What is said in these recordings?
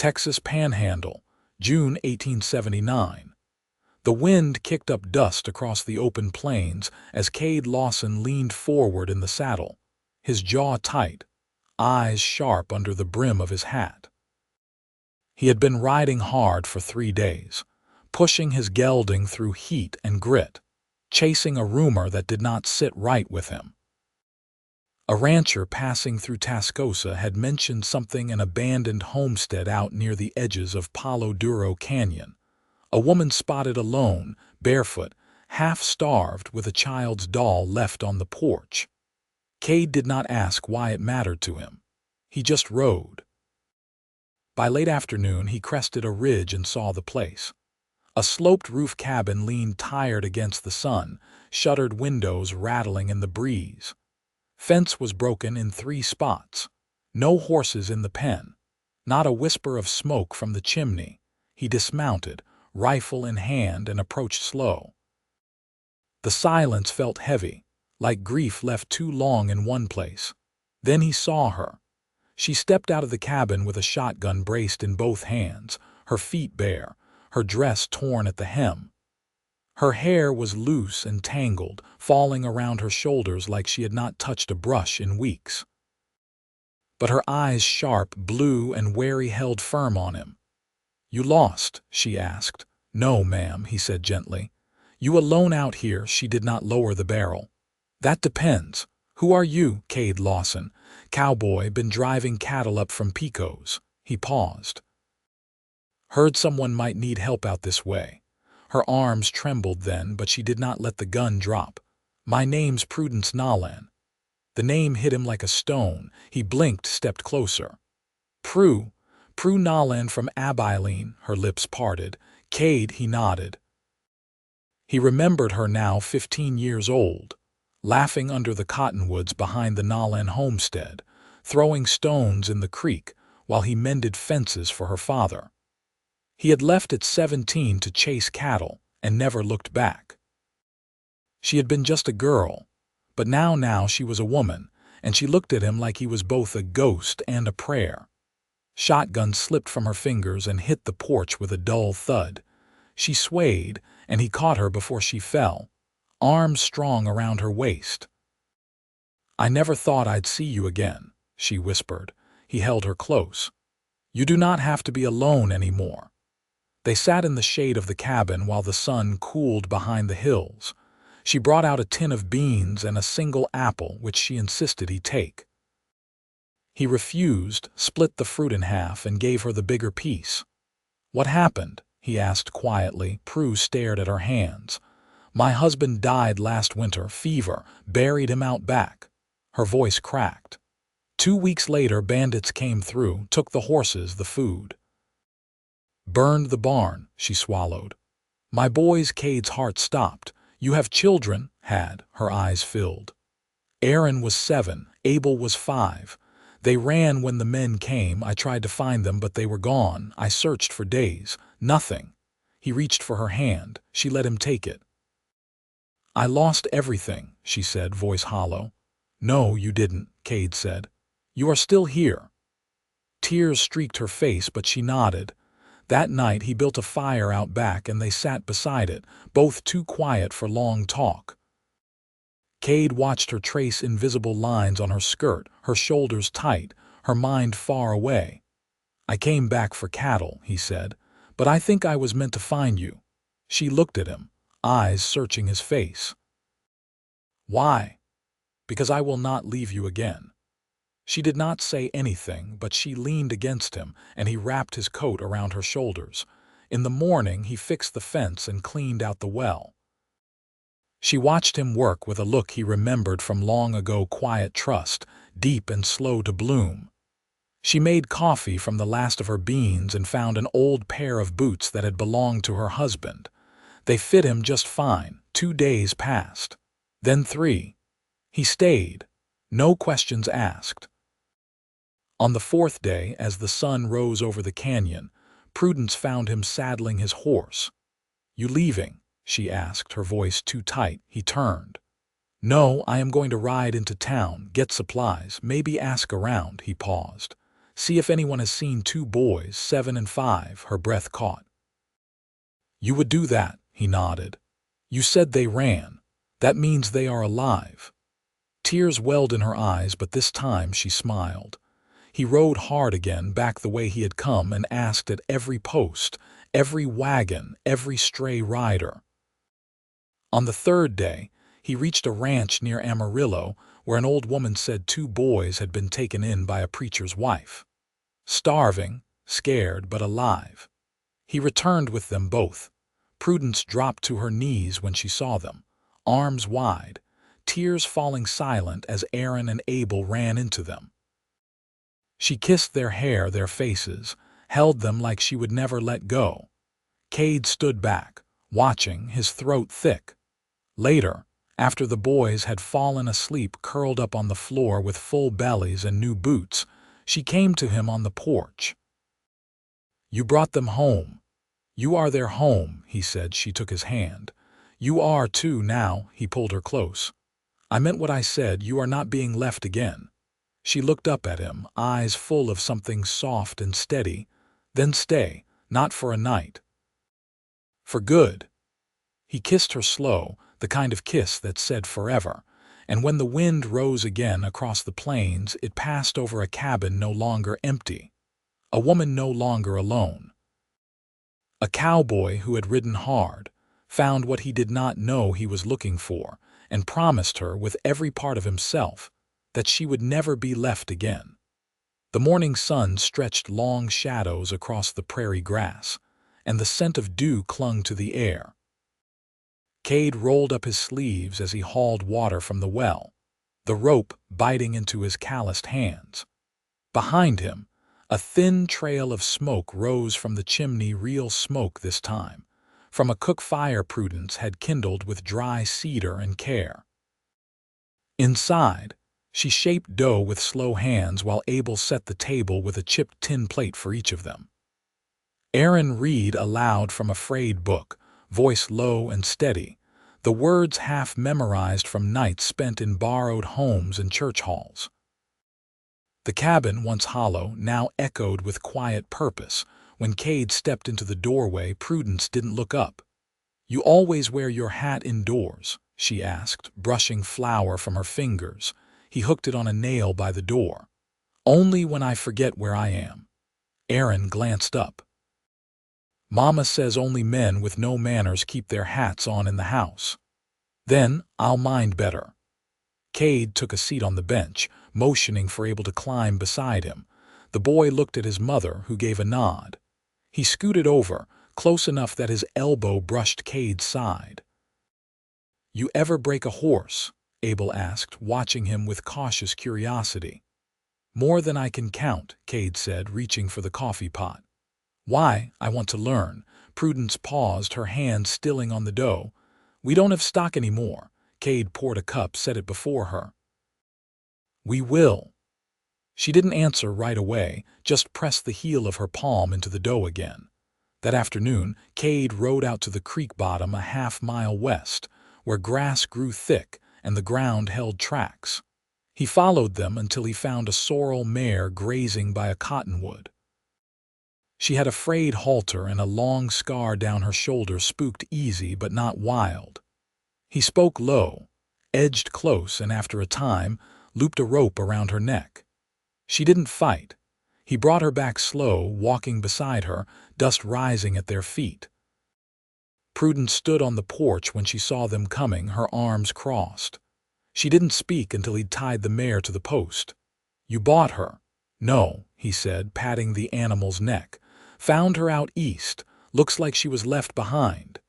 Texas Panhandle, June 1879. The wind kicked up dust across the open plains as Cade Lawson leaned forward in the saddle, his jaw tight, eyes sharp under the brim of his hat. He had been riding hard for 3 days, pushing his gelding through heat and grit, chasing a rumor that did not sit right with him. A rancher passing through Tascosa had mentioned something an abandoned homestead out near the edges of Palo Duro Canyon. A woman spotted alone, barefoot, half-starved with a child's doll left on the porch. Cade did not ask why it mattered to him. He just rode. By late afternoon, he crested a ridge and saw the place. A sloped-roof cabin leaned tired against the sun, shuttered windows rattling in the breeze. Fence was broken in 3 spots. No horses in the pen. Not a whisper of smoke from the chimney. He dismounted, rifle in hand, and approached slow. The silence felt heavy, like grief left too long in one place. Then he saw her. She stepped out of the cabin with a shotgun braced in both hands, her feet bare, her dress torn at the hem. Her hair was loose and tangled, falling around her shoulders like she had not touched a brush in weeks. But her eyes, sharp, blue, and wary, held firm on him. "You lost?" she asked. "No, ma'am," he said gently. "You alone out here?" She did not lower the barrel. "That depends. Who are you?" "Cade Lawson. Cowboy, been driving cattle up from Pecos." He paused. "Heard someone might need help out this way." Her arms trembled then, but she did not let the gun drop. "My name's Prudence Nolan." The name hit him like a stone. He blinked, stepped closer. Prue Nolan from Abilene." Her lips parted. "Cade," he nodded. He remembered her now, 15 years old, laughing under the cottonwoods behind the Nolan homestead, throwing stones in the creek while he mended fences for her father. He had left at 17 to chase cattle and never looked back. She had been just a girl, but now she was a woman, and she looked at him like he was both a ghost and a prayer. Shotgun slipped from her fingers and hit the porch with a dull thud. She swayed, and he caught her before she fell, arms strong around her waist. "I never thought I'd see you again," she whispered. He held her close. "You do not have to be alone anymore." They sat in the shade of the cabin while the sun cooled behind the hills. She brought out a tin of beans and a single apple, which she insisted he take. He refused, split the fruit in half, and gave her the bigger piece. "What happened?" he asked quietly. Prue stared at her hands. "My husband died last winter, fever, buried him out back." Her voice cracked. 2 weeks later, bandits came through, took the horses, the food. "Burned the barn," she swallowed. "My boys." Cade's heart stopped. "You have children?" "Had." Her eyes filled. "Aaron was 7, Abel was 5. They ran when the men came. I tried to find them, but they were gone. I searched for days. Nothing." He reached for her hand. She let him take it. "I lost everything," she said, voice hollow. "No, you didn't," Cade said. "You are still here." Tears streaked her face, but she nodded. That night he built a fire out back and they sat beside it, both too quiet for long talk. Cade watched her trace invisible lines on her skirt, her shoulders tight, her mind far away. "I came back for cattle," he said, "but I think I was meant to find you." She looked at him, eyes searching his face. "Why?" "Because I will not leave you again." She did not say anything, but she leaned against him, and he wrapped his coat around her shoulders. In the morning he fixed the fence and cleaned out the well. She watched him work with a look he remembered from long ago, quiet trust, deep and slow to bloom. She made coffee from the last of her beans and found an old pair of boots that had belonged to her husband. They fit him just fine. 2 days passed. Then 3. He stayed. No questions asked. On the 4th day, as the sun rose over the canyon, Prudence found him saddling his horse. "You leaving?" she asked, her voice too tight. He turned. "No, I am going to ride into town, get supplies, maybe ask around." He paused. See if anyone has seen two boys, 7 and 5, her breath caught. You would do that, he nodded. You said they ran. That means they are alive. Tears welled in her eyes, but this time she smiled. He rode hard again, back the way he had come, and asked at every post, every wagon, every stray rider. On the third day, he reached a ranch near Amarillo where an old woman said two boys had been taken in by a preacher's wife. Starving, scared, but alive. He returned with them both. Prudence dropped to her knees when she saw them, arms wide, tears falling silent as Aaron and Abel ran into them. She kissed their hair, their faces, held them like she would never let go. Cade stood back, watching, his throat thick. Later, after the boys had fallen asleep curled up on the floor with full bellies and new boots, she came to him on the porch. You brought them home. You are their home, he said. She took his hand. You are too now, he pulled her close. I meant what I said. You are not being left again. She looked up at him, eyes full of something soft and steady. Then stay, not for a night. For good. He kissed her slow, the kind of kiss that said forever, and when the wind rose again across the plains, it passed over a cabin no longer empty, a woman no longer alone. A cowboy who had ridden hard, found what he did not know he was looking for, and promised her with every part of himself that she would never be left again. The morning sun stretched long shadows across the prairie grass, and the scent of dew clung to the air. Cade rolled up his sleeves as he hauled water from the well, the rope biting into his calloused hands. Behind him, a thin trail of smoke rose from the chimney, real smoke this time, from a cook fire Prudence had kindled with dry cedar and care. Inside, she shaped dough with slow hands while Abel set the table with a chipped tin plate for each of them. Aaron read aloud from a frayed book, voice low and steady, the words half memorized from nights spent in borrowed homes and church halls. The cabin, once hollow, now echoed with quiet purpose. When Cade stepped into the doorway, Prudence didn't look up. You always wear your hat indoors, she asked, brushing flour from her fingers. He hooked it on a nail by the door. Only when I forget where I am. Aaron glanced up. Mama says only men with no manners keep their hats on in the house. Then I'll mind better. Cade took a seat on the bench, motioning for Abel to climb beside him. The boy looked at his mother, who gave a nod. He scooted over, close enough that his elbow brushed Cade's side. You ever break a horse? Abel asked, watching him with cautious curiosity. More than I can count, Cade said, reaching for the coffee pot. Why? I want to learn. Prudence paused, her hand stilling on the dough. We don't have stock anymore. Cade poured a cup, set it before her. We will. She didn't answer right away, just pressed the heel of her palm into the dough again. That afternoon, Cade rode out to the creek bottom a half-mile west, where grass grew thick and the ground held tracks. He followed them until he found a sorrel mare grazing by a cottonwood. She had a frayed halter and a long scar down her shoulder, spooked easy but not wild. He spoke low, edged close, and after a time, looped a rope around her neck. She didn't fight. He brought her back slow, walking beside her, dust rising at their feet. Prudence stood on the porch when she saw them coming, her arms crossed. She didn't speak until he'd tied the mare to the post. You bought her? No, he said, patting the animal's neck. Found her out east. Looks like she was left behind.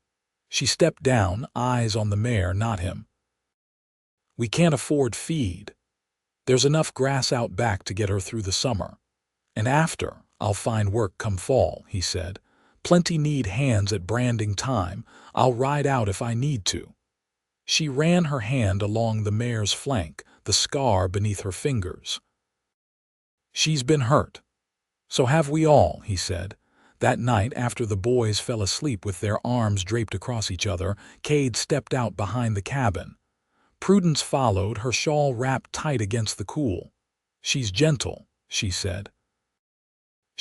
She stepped down, eyes on the mare, not him. We can't afford feed. There's enough grass out back to get her through the summer. And after, I'll find work come fall, he said. Plenty need hands at branding time. I'll ride out if I need to. She ran her hand along the mare's flank, the scar beneath her fingers. She's been hurt. So have we all, he said. That night, after the boys fell asleep with their arms draped across each other, Cade stepped out behind the cabin. Prudence followed, her shawl wrapped tight against the cool. She's gentle, she said.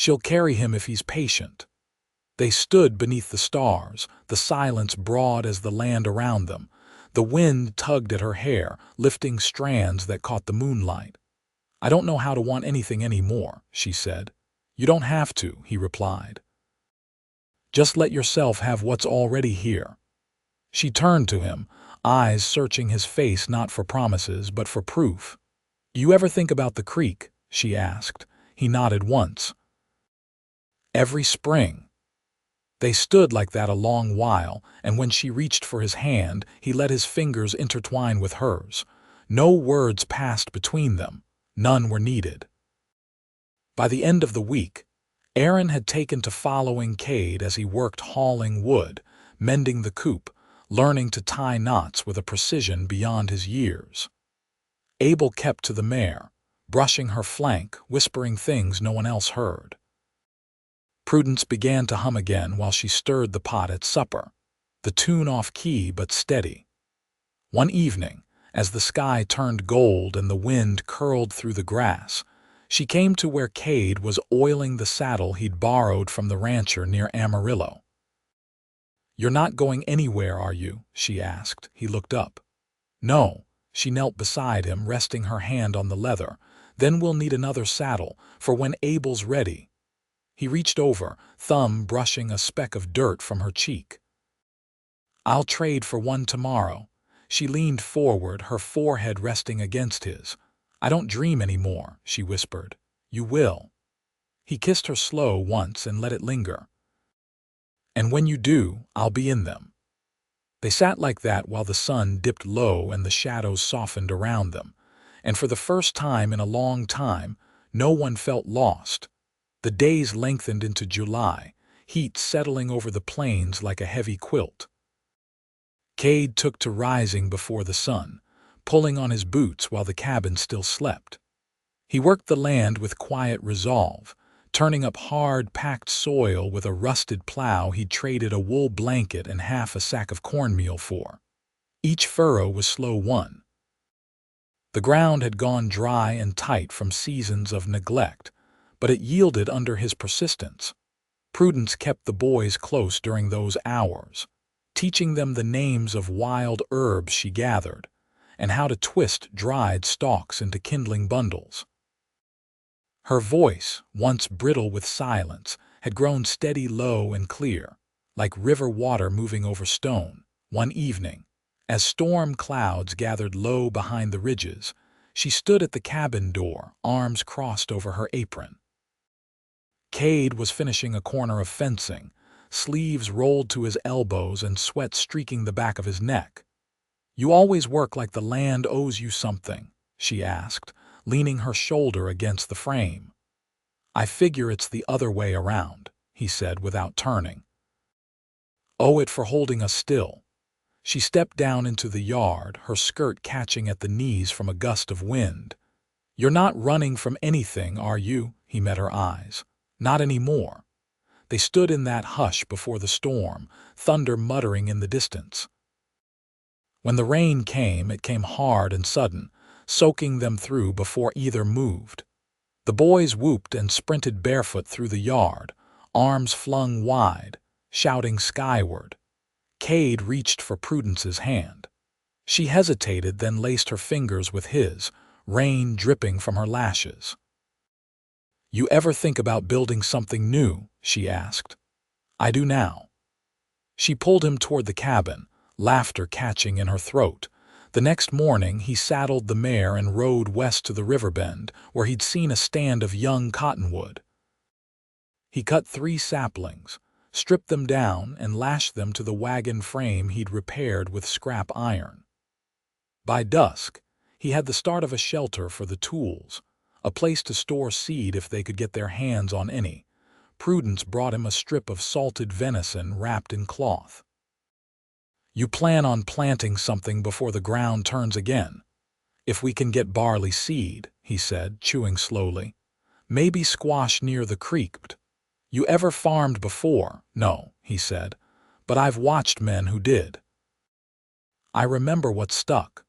She'll carry him if he's patient. They stood beneath the stars, the silence broad as the land around them. The wind tugged at her hair, lifting strands that caught the moonlight. "I don't know how to want anything anymore," she said. "You don't have to," he replied. "Just let yourself have what's already here." She turned to him, eyes searching his face not for promises but for proof. "You ever think about the creek?" she asked. He nodded once. "Every spring." They stood like that a long while, and when she reached for his hand, he let his fingers intertwine with hers. No words passed between them. None were needed. By the end of the week, Aaron had taken to following Cade as he worked hauling wood, mending the coop, learning to tie knots with a precision beyond his years. Abel kept to the mare, brushing her flank, whispering things no one else heard. Prudence began to hum again while she stirred the pot at supper, the tune off-key but steady. One evening, as the sky turned gold and the wind curled through the grass, she came to where Cade was oiling the saddle he'd borrowed from the rancher near Amarillo. "You're not going anywhere, are you?" she asked. He looked up. "No." She knelt beside him, resting her hand on the leather. "Then we'll need another saddle, for when Abel's ready." He reached over, thumb brushing a speck of dirt from her cheek. "I'll trade for one tomorrow." She leaned forward, her forehead resting against his. "I don't dream anymore," she whispered. "You will." He kissed her slow once and let it linger. "And when you do, I'll be in them." They sat like that while the sun dipped low and the shadows softened around them, and for the first time in a long time, no one felt lost. The days lengthened into July, heat settling over the plains like a heavy quilt. Cade took to rising before the sun, pulling on his boots while the cabin still slept. He worked the land with quiet resolve, turning up hard, packed soil with a rusted plow he'd traded a wool blanket and half a sack of cornmeal for. Each furrow was slow won. The ground had gone dry and tight from seasons of neglect, but it yielded under his persistence. Prudence kept the boys close during those hours, teaching them the names of wild herbs she gathered, and how to twist dried stalks into kindling bundles. Her voice, once brittle with silence, had grown steady, low, and clear, like river water moving over stone. One evening, as storm clouds gathered low behind the ridges, she stood at the cabin door, arms crossed over her apron. Cade was finishing a corner of fencing, sleeves rolled to his elbows and sweat streaking the back of his neck. "You always work like the land owes you something," she asked, leaning her shoulder against the frame. "I figure it's the other way around," he said without turning. "Owe it for holding us still." She stepped down into the yard, her skirt catching at the knees from a gust of wind. "You're not running from anything, are you?" He met her eyes. "Not anymore." They stood in that hush before the storm, thunder muttering in the distance. When the rain came, it came hard and sudden, soaking them through before either moved. The boys whooped and sprinted barefoot through the yard, arms flung wide, shouting skyward. Cade reached for Prudence's hand. She hesitated, then laced her fingers with his, rain dripping from her lashes. "You ever think about building something new?" she asked. "I do now." She pulled him toward the cabin, laughter catching in her throat. The next morning he saddled the mare and rode west to the river bend, where he'd seen a stand of young cottonwood. He cut 3 saplings, stripped them down, and lashed them to the wagon frame he'd repaired with scrap iron. By dusk, he had the start of a shelter for the tools, a place to store seed if they could get their hands on any. Prudence brought him a strip of salted venison wrapped in cloth. "You plan on planting something before the ground turns again?" "If we can get barley seed," he said, chewing slowly. "Maybe squash near the creek." "You ever farmed before?" "No," he said, "but I've watched men who did. I remember what stuck."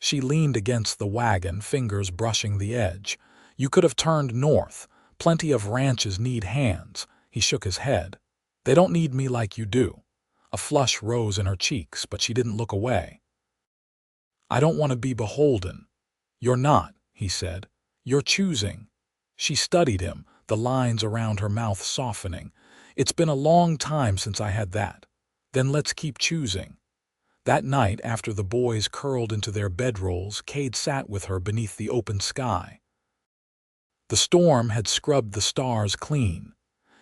She leaned against the wagon, fingers brushing the edge. "You could have turned north, Plenty of ranches need hands. He shook his head. They don't need me like you do. A flush rose in her cheeks, but she didn't look away. I don't want to be beholden. You're not, he said. You're choosing. She studied him, the lines around her mouth softening. It's been a long time since I had that. Then let's keep choosing. That night, after the boys curled into their bedrolls, Cade sat with her beneath the open sky. The storm had scrubbed the stars clean.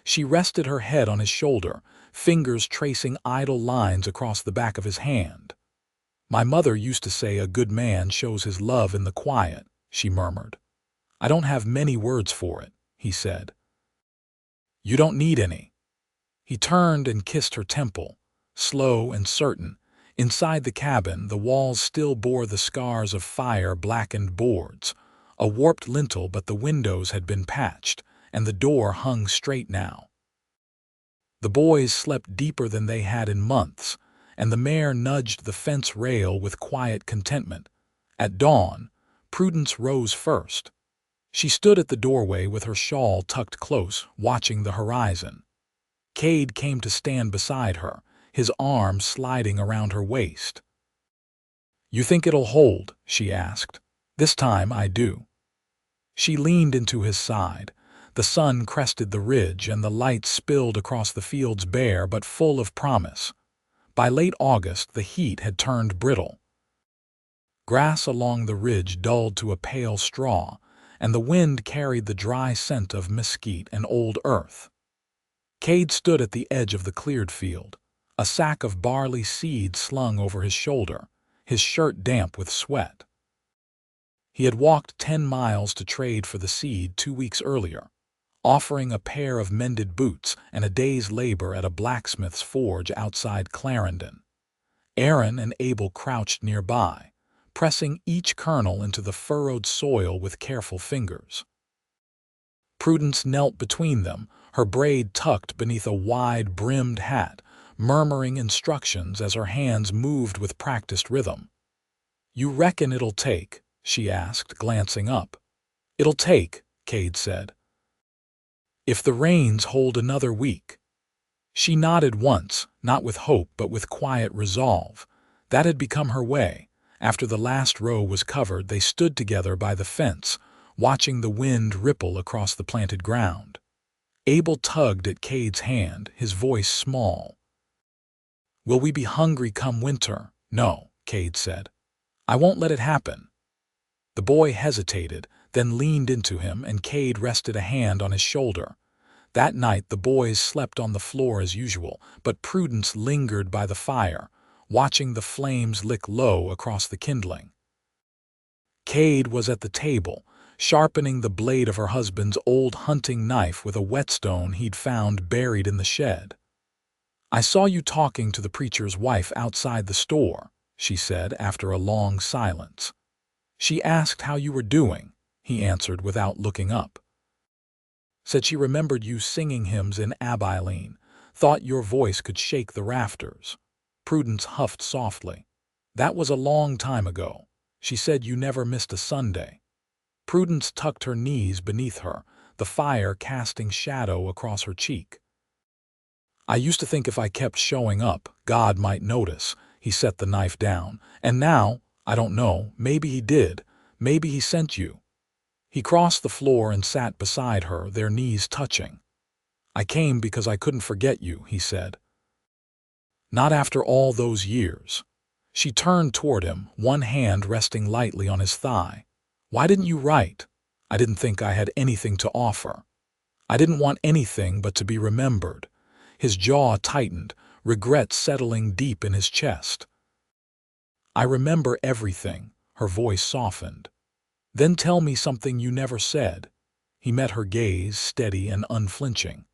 She rested her head on his shoulder, fingers tracing idle lines across the back of his hand. My mother used to say a good man shows his love in the quiet, she murmured. I don't have many words for it, he said. You don't need any. He turned and kissed her temple, slow and certain. Inside the cabin, the walls still bore the scars of fire-blackened boards, a warped lintel, but the windows had been patched, and the door hung straight now. The boys slept deeper than they had in months, and the mare nudged the fence rail with quiet contentment. At dawn, Prudence rose first. She stood at the doorway with her shawl tucked close, watching the horizon. Cade came to stand beside her, his arm sliding around her waist. You think it'll hold? She asked. This time I do. She leaned into his side. The sun crested the ridge, and the light spilled across the fields bare but full of promise. By late August, the heat had turned brittle. Grass along the ridge dulled to a pale straw, and the wind carried the dry scent of mesquite and old earth. Cade stood at the edge of the cleared field, a sack of barley seed slung over his shoulder, his shirt damp with sweat. He had walked 10 miles to trade for the seed 2 weeks earlier, offering a pair of mended boots and a day's labor at a blacksmith's forge outside Clarendon. Aaron and Abel crouched nearby, pressing each kernel into the furrowed soil with careful fingers. Prudence knelt between them, her braid tucked beneath a wide-brimmed hat, murmuring instructions as her hands moved with practiced rhythm. You reckon it'll take? She asked, glancing up. It'll take, Cade said. If the rains hold another week. She nodded once, not with hope but with quiet resolve. That had become her way. After the last row was covered, they stood together by the fence, watching the wind ripple across the planted ground. Abel tugged at Cade's hand, his voice small. Will we be hungry come winter? No, Cade said. I won't let it happen. The boy hesitated, then leaned into him, and Cade rested a hand on his shoulder. That night the boys slept on the floor as usual, but Prudence lingered by the fire, watching the flames lick low across the kindling. Cade was at the table, sharpening the blade of her husband's old hunting knife with a whetstone he'd found buried in the shed. I saw you talking to the preacher's wife outside the store, she said after a long silence. She asked how you were doing, he answered without looking up. Said she remembered you singing hymns in Abilene, thought your voice could shake the rafters. Prudence huffed softly. That was a long time ago. She said you never missed a Sunday. Prudence tucked her knees beneath her, the fire casting shadow across her cheek. I used to think if I kept showing up, God might notice. He set the knife down. And now, I don't know, maybe he did. Maybe he sent you. He crossed the floor and sat beside her, their knees touching. I came because I couldn't forget you, he said. Not after all those years. She turned toward him, one hand resting lightly on his thigh. Why didn't you write? I didn't think I had anything to offer. I didn't want anything but to be remembered. His jaw tightened, regret settling deep in his chest. I remember everything, her voice softened. Then tell me something you never said. He met her gaze, steady and unflinching.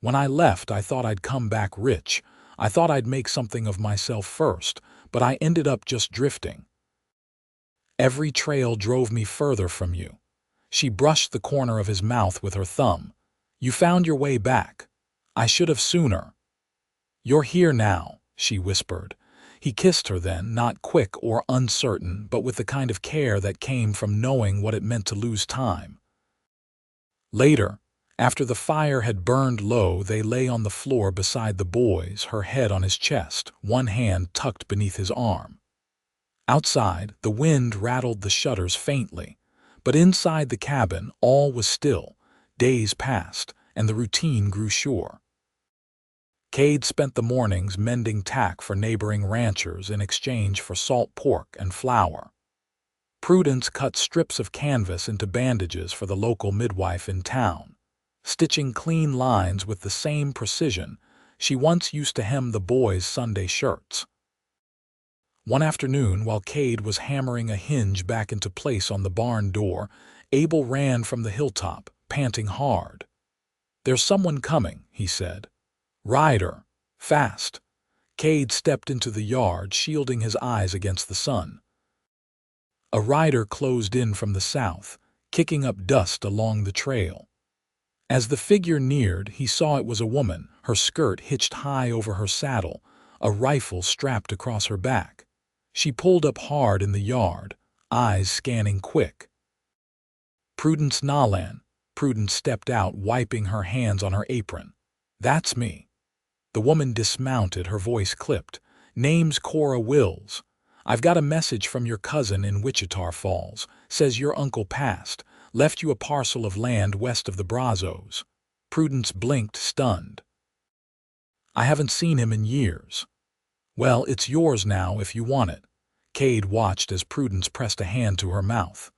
When I left, I thought I'd come back rich. I thought I'd make something of myself first, but I ended up just drifting. Every trail drove me further from you. She brushed the corner of his mouth with her thumb. You found your way back. I should have sooner. You're here now, she whispered. He kissed her then, not quick or uncertain, but with the kind of care that came from knowing what it meant to lose time. Later, After the fire had burned low, they lay on the floor beside the boys, her head on his chest, one hand tucked beneath his arm. Outside, the wind rattled the shutters faintly, but inside the cabin all was still. Days passed, and the routine grew sure. Cade spent the mornings mending tack for neighboring ranchers in exchange for salt pork and flour. Prudence cut strips of canvas into bandages for the local midwife in town, stitching clean lines with the same precision she once used to hem the boys' Sunday shirts. One afternoon, while Cade was hammering a hinge back into place on the barn door, Abel ran from the hilltop, panting hard. "There's someone coming," he said. "Rider, fast." Cade stepped into the yard, shielding his eyes against the sun. A rider closed in from the south, kicking up dust along the trail. As the figure neared, he saw it was a woman, her skirt hitched high over her saddle, a rifle strapped across her back. She pulled up hard in the yard, eyes scanning quick. "Prudence Lawmen." Prudence stepped out, wiping her hands on her apron. "That's me." The woman dismounted, her voice clipped. "Name's Cora Wills. I've got a message from your cousin in Wichita Falls. Says your uncle passed, left you a parcel of land west of the Brazos." Prudence blinked, stunned. "I haven't seen him in years." "Well, it's yours now if you want it." Cade watched as Prudence pressed a hand to her mouth.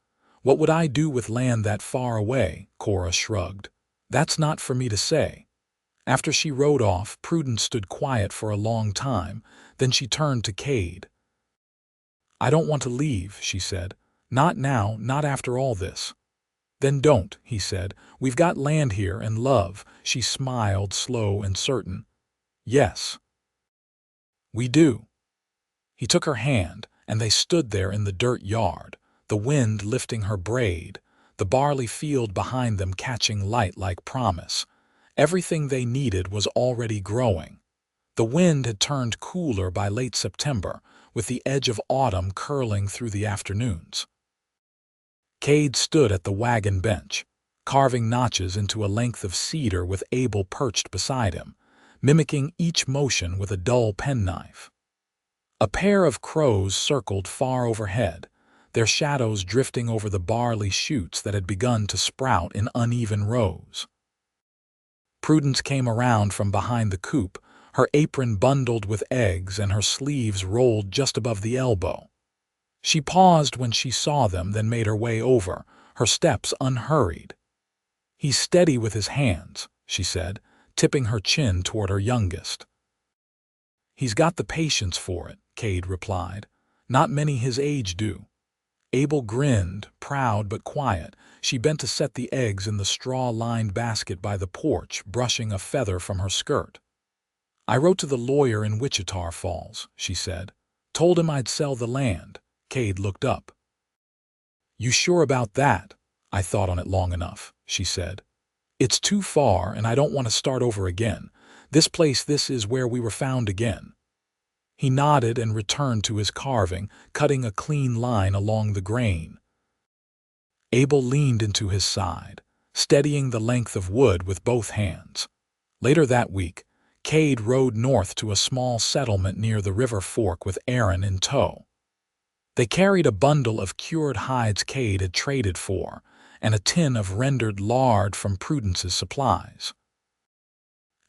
"What would I do with land that far away?" Cora shrugged. "That's not for me to say." After she rode off, Prudence stood quiet for a long time, then she turned to Cade. "I don't want to leave," she said. "Not now, not after all this." "Then don't," he said. "We've got land here and love." She smiled, slow and certain. "Yes, we do." He took her hand, and they stood there in the dirt yard, the wind lifting her braid, the barley field behind them catching light like promise. Everything they needed was already growing. The wind had turned cooler by late September, with the edge of autumn curling through the afternoons. Cade stood at the wagon bench, carving notches into a length of cedar with Abel perched beside him, mimicking each motion with a dull penknife. A pair of crows circled far overhead, their shadows drifting over the barley shoots that had begun to sprout in uneven rows. Prudence came around from behind the coop, her apron bundled with eggs and her sleeves rolled just above the elbow. She paused when she saw them, then made her way over, her steps unhurried. "He's steady with his hands," she said, tipping her chin toward her youngest. "He's got the patience for it," Cade replied. "Not many his age do." Abel grinned, proud but quiet. She bent to set the eggs in the straw-lined basket by the porch, brushing a feather from her skirt. "I wrote to the lawyer in Wichita Falls," she said. "Told him I'd sell the land." Cade looked up. "You sure about that?" "I thought on it long enough," she said. "It's too far, and I don't want to start over again. This is where we were found again." He nodded and returned to his carving, cutting a clean line along the grain. Abel leaned into his side, steadying the length of wood with both hands. Later that week, Cade rode north to a small settlement near the river fork with Aaron in tow. They carried a bundle of cured hides Cade had traded for, and a tin of rendered lard from Prudence's supplies.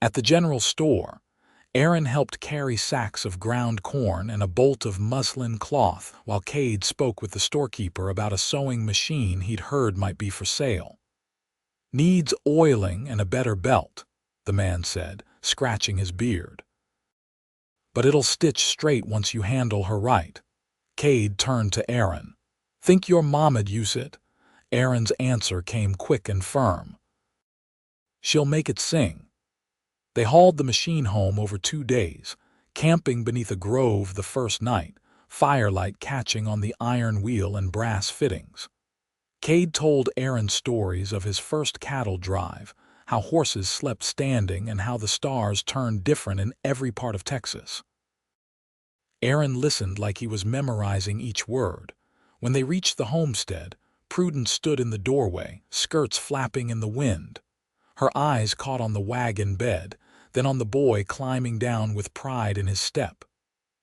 At the general store, Aaron helped carry sacks of ground corn and a bolt of muslin cloth while Cade spoke with the storekeeper about a sewing machine he'd heard might be for sale. "Needs oiling and a better belt," the man said, scratching his beard. "But it'll stitch straight once you handle her right." Cade turned to Aaron. "Think your mom'd use it?" Aaron's answer came quick and firm. "She'll make it sing." They hauled the machine home over 2 days, camping beneath a grove the first night, firelight catching on the iron wheel and brass fittings. Cade told Aaron stories of his first cattle drive, how horses slept standing and how the stars turned different in every part of Texas. Aaron listened like he was memorizing each word. When they reached the homestead, Prudence stood in the doorway, skirts flapping in the wind. Her eyes caught on the wagon bed, then on the boy climbing down with pride in his step.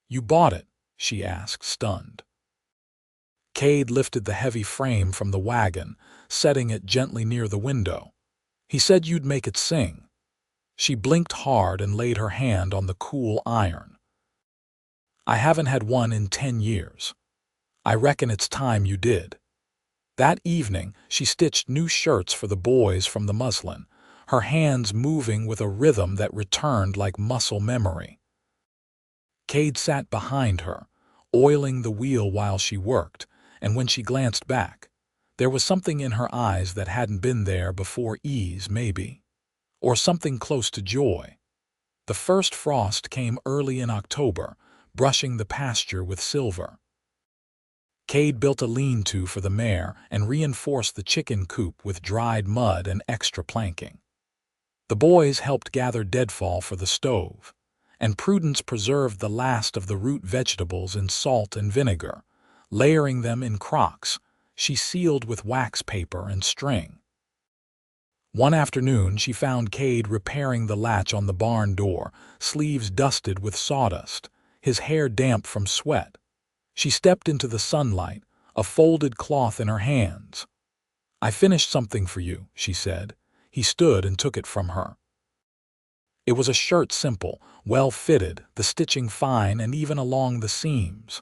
"You bought it?" she asked, stunned. Cade lifted the heavy frame from the wagon, setting it gently near the window. "He said you'd make it sing." She blinked hard and laid her hand on the cool iron. "I haven't had one in 10 years. I reckon it's time you did." That evening, she stitched new shirts for the boys from the muslin, her hands moving with a rhythm that returned like muscle memory. Cade sat behind her, oiling the wheel while she worked, and when she glanced back, there was something in her eyes that hadn't been there before. Ease, maybe, or something close to joy. The first frost came early in October, brushing the pasture with silver. Cade built a lean-to for the mare and reinforced the chicken coop with dried mud and extra planking. The boys helped gather deadfall for the stove, and Prudence preserved the last of the root vegetables in salt and vinegar, layering them in crocks she sealed with wax paper and string. One afternoon, she found Cade repairing the latch on the barn door, sleeves dusted with sawdust, his hair damp from sweat. She stepped into the sunlight, a folded cloth in her hands. "I finished something for you," she said. He stood and took it from her. It was a shirt, simple, well-fitted, the stitching fine and even along the seams.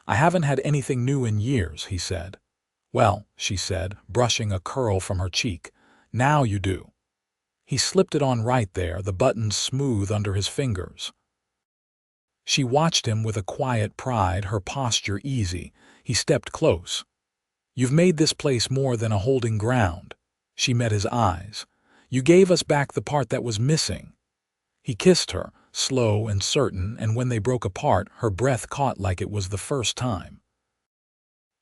"I haven't had anything new in years," he said. "Well," she said, brushing a curl from her cheek, "now you do." He slipped it on right there, the buttons smooth under his fingers. She watched him with a quiet pride, her posture easy. He stepped close. "You've made this place more than a holding ground." She met his eyes. "You gave us back the part that was missing." He kissed her, slow and certain, and when they broke apart, her breath caught like it was the first time.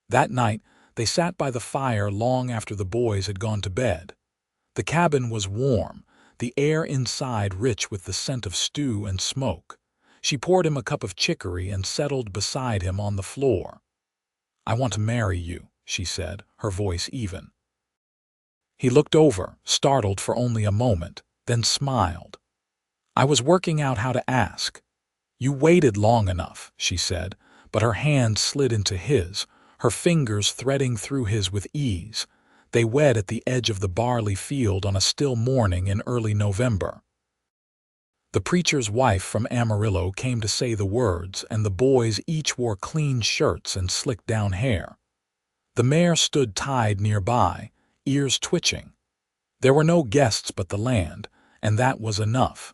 That night, they sat by the fire long after the boys had gone to bed. The cabin was warm, the air inside rich with the scent of stew and smoke. She poured him a cup of chicory and settled beside him on the floor. "I want to marry you," she said, her voice even. He looked over, startled for only a moment, then smiled. "I was working out how to ask." "You waited long enough," she said, but her hand slid into his, her fingers threading through his with ease. They wed at the edge of the barley field on a still morning in early November. The preacher's wife from Amarillo came to say the words, and the boys each wore clean shirts and slicked down hair. The mare stood tied nearby, ears twitching. There were no guests but the land, and that was enough.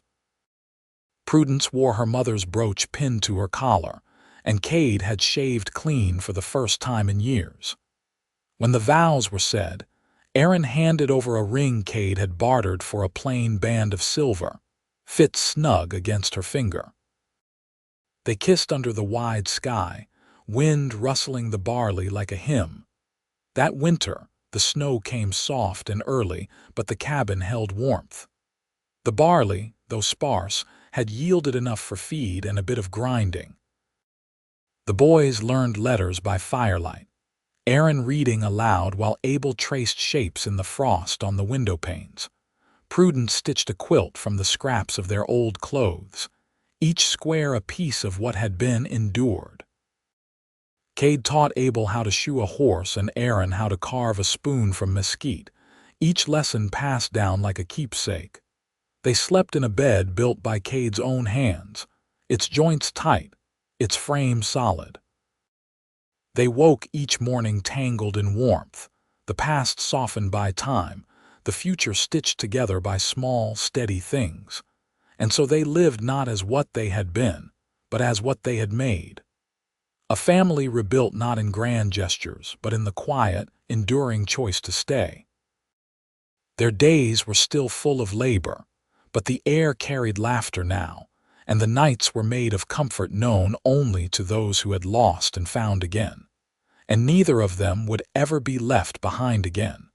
Prudence wore her mother's brooch pinned to her collar, and Cade had shaved clean for the first time in years. When the vows were said, Aaron handed over a ring Cade had bartered for a plain band of silver, fit snug against her finger. They kissed under the wide sky, wind rustling the barley like a hymn. That winter, the snow came soft and early, but the cabin held warmth. The barley, though sparse, had yielded enough for feed and a bit of grinding. The boys learned letters by firelight, Aaron reading aloud while Abel traced shapes in the frost on the window panes. Prudence stitched a quilt from the scraps of their old clothes, each square a piece of what had been endured. Cade taught Abel how to shoe a horse and Aaron how to carve a spoon from mesquite, each lesson passed down like a keepsake. They slept in a bed built by Cade's own hands, its joints tight, its frame solid. They woke each morning tangled in warmth, the past softened by time, the future stitched together by small, steady things. And so they lived not as what they had been, but as what they had made. A family rebuilt not in grand gestures, but in the quiet, enduring choice to stay. Their days were still full of labor, but the air carried laughter now, and the nights were made of comfort known only to those who had lost and found again. And neither of them would ever be left behind again.